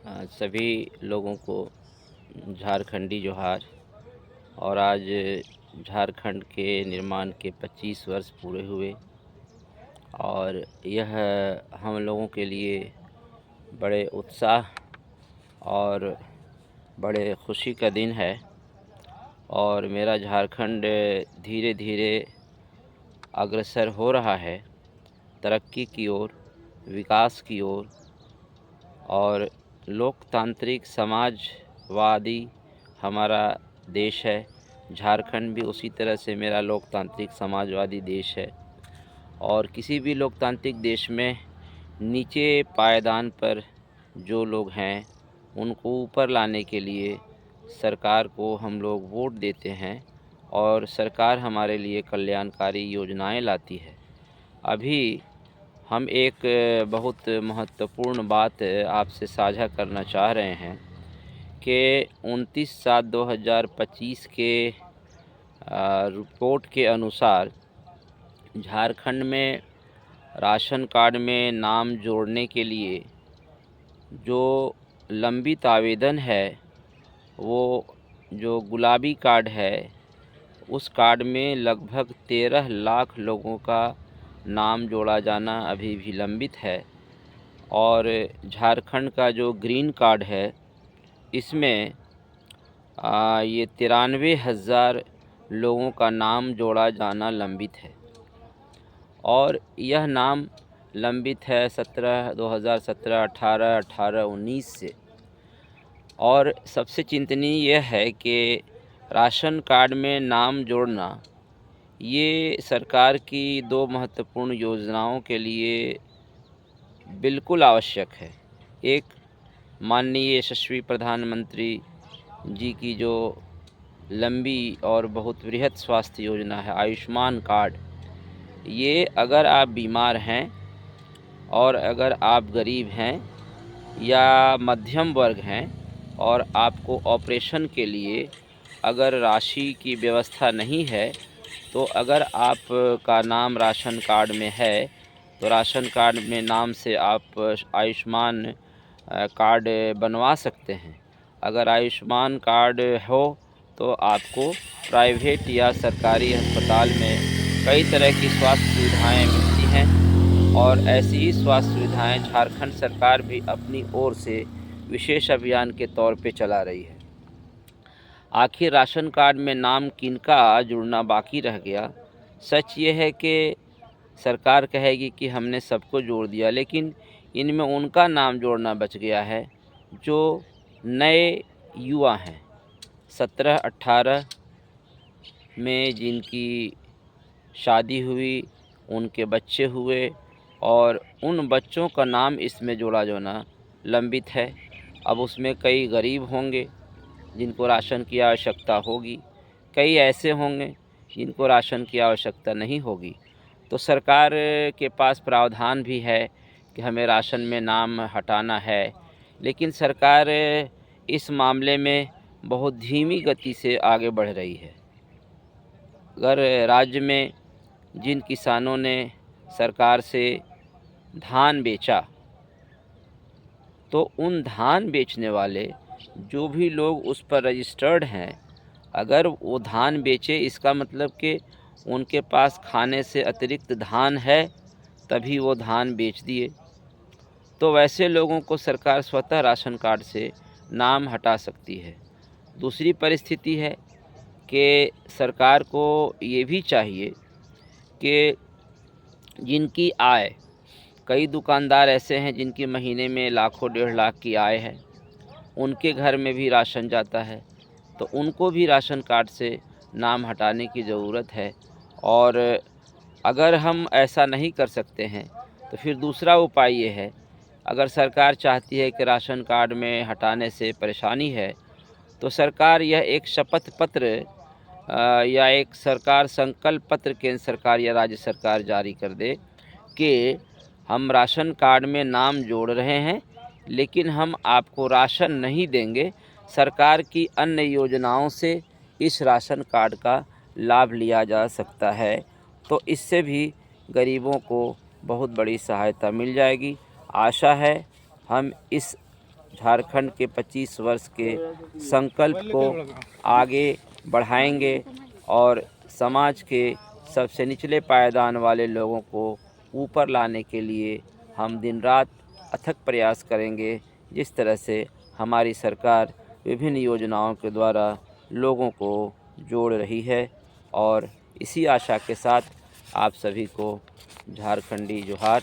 सभी लोगों को झारखंडी जोहार। और आज झारखंड के निर्माण के 25 वर्ष पूरे हुए और यह हम लोगों के लिए बड़े उत्साह और बड़े खुशी का दिन है। और मेरा झारखंड धीरे धीरे अग्रसर हो रहा है तरक्की की ओर, विकास की ओर। और लोकतांत्रिक समाजवादी हमारा देश है। झारखंड भी उसी तरह से मेरा लोकतांत्रिक समाजवादी देश है। और किसी भी लोकतांत्रिक देश में नीचे पायदान पर जो लोग हैं उनको ऊपर लाने के लिए सरकार को हम लोग वोट देते हैं और सरकार हमारे लिए कल्याणकारी योजनाएं लाती है। अभी हम एक बहुत महत्वपूर्ण बात आपसे साझा करना चाह रहे हैं कि 29/7/2025 के रिपोर्ट के अनुसार झारखंड में राशन कार्ड में नाम जोड़ने के लिए जो लंबित आवेदन है, वो जो गुलाबी कार्ड है, उस कार्ड में लगभग 13 लाख लोगों का नाम जोड़ा जाना अभी भी लंबित है। और झारखंड का जो ग्रीन कार्ड है, इसमें ये 93,000 लोगों का नाम जोड़ा जाना लंबित है। और यह नाम लंबित है 2017, 18, 19 से। और सबसे चिंतनीय यह है कि राशन कार्ड में नाम जोड़ना ये सरकार की 2 महत्वपूर्ण योजनाओं के लिए बिल्कुल आवश्यक है। एक, माननीय यशस्वी प्रधानमंत्री जी की जो लंबी और बहुत बृहत स्वास्थ्य योजना है आयुष्मान कार्ड, ये अगर आप बीमार हैं और अगर आप गरीब हैं या मध्यम वर्ग हैं और आपको ऑपरेशन के लिए अगर राशि की व्यवस्था नहीं है, तो अगर आपका नाम राशन कार्ड में है तो राशन कार्ड में नाम से आप आयुष्मान कार्ड बनवा सकते हैं। अगर आयुष्मान कार्ड हो तो आपको प्राइवेट या सरकारी अस्पताल में कई तरह की स्वास्थ्य सुविधाएं मिलती हैं। और ऐसी ही स्वास्थ्य सुविधाएं झारखंड सरकार भी अपनी ओर से विशेष अभियान के तौर पे चला रही है। आखिर राशन कार्ड में नाम किनका जुड़ना बाकी रह गया? सच ये है कि सरकार कहेगी कि हमने सबको जोड़ दिया, लेकिन इनमें उनका नाम जोड़ना बच गया है जो नए युवा हैं, 17-18 में जिनकी शादी हुई, उनके बच्चे हुए और उन बच्चों का नाम इसमें जोड़ा जाना लंबित है। अब उसमें कई गरीब होंगे जिनको राशन की आवश्यकता होगी, कई ऐसे होंगे जिनको राशन की आवश्यकता नहीं होगी। तो सरकार के पास प्रावधान भी है कि हमें राशन में नाम हटाना है, लेकिन सरकार इस मामले में बहुत धीमी गति से आगे बढ़ रही है। अगर राज्य में जिन किसानों ने सरकार से धान बेचा, तो उन धान बेचने वाले जो भी लोग उस पर रजिस्टर्ड हैं, अगर वो धान बेचे, इसका मतलब कि उनके पास खाने से अतिरिक्त धान है, तभी वो धान बेच दिए, तो वैसे लोगों को सरकार स्वतः राशन कार्ड से नाम हटा सकती है। दूसरी परिस्थिति है कि सरकार को ये भी चाहिए कि जिनकी आय, कई दुकानदार ऐसे हैं जिनकी महीने में लाखों 1.5 लाख की आय है, उनके घर में भी राशन जाता है, तो उनको भी राशन कार्ड से नाम हटाने की ज़रूरत है। और अगर हम ऐसा नहीं कर सकते हैं तो फिर दूसरा उपाय ये है, अगर सरकार चाहती है कि राशन कार्ड में हटाने से परेशानी है, तो सरकार यह एक शपथ पत्र या एक सरकार संकल्प पत्र केंद्र सरकार या राज्य सरकार जारी कर दे कि हम राशन कार्ड में नाम जोड़ रहे हैं, लेकिन हम आपको राशन नहीं देंगे, सरकार की अन्य योजनाओं से इस राशन कार्ड का लाभ लिया जा सकता है। तो इससे भी गरीबों को बहुत बड़ी सहायता मिल जाएगी। आशा है हम इस झारखंड के 25 वर्ष के संकल्प को आगे बढ़ाएंगे और समाज के सबसे निचले पायदान वाले लोगों को ऊपर लाने के लिए हम दिन रात अथक प्रयास करेंगे। जिस तरह से हमारी सरकार विभिन्न योजनाओं के द्वारा लोगों को जोड़ रही है, और इसी आशा के साथ आप सभी को झारखंडी जोहार।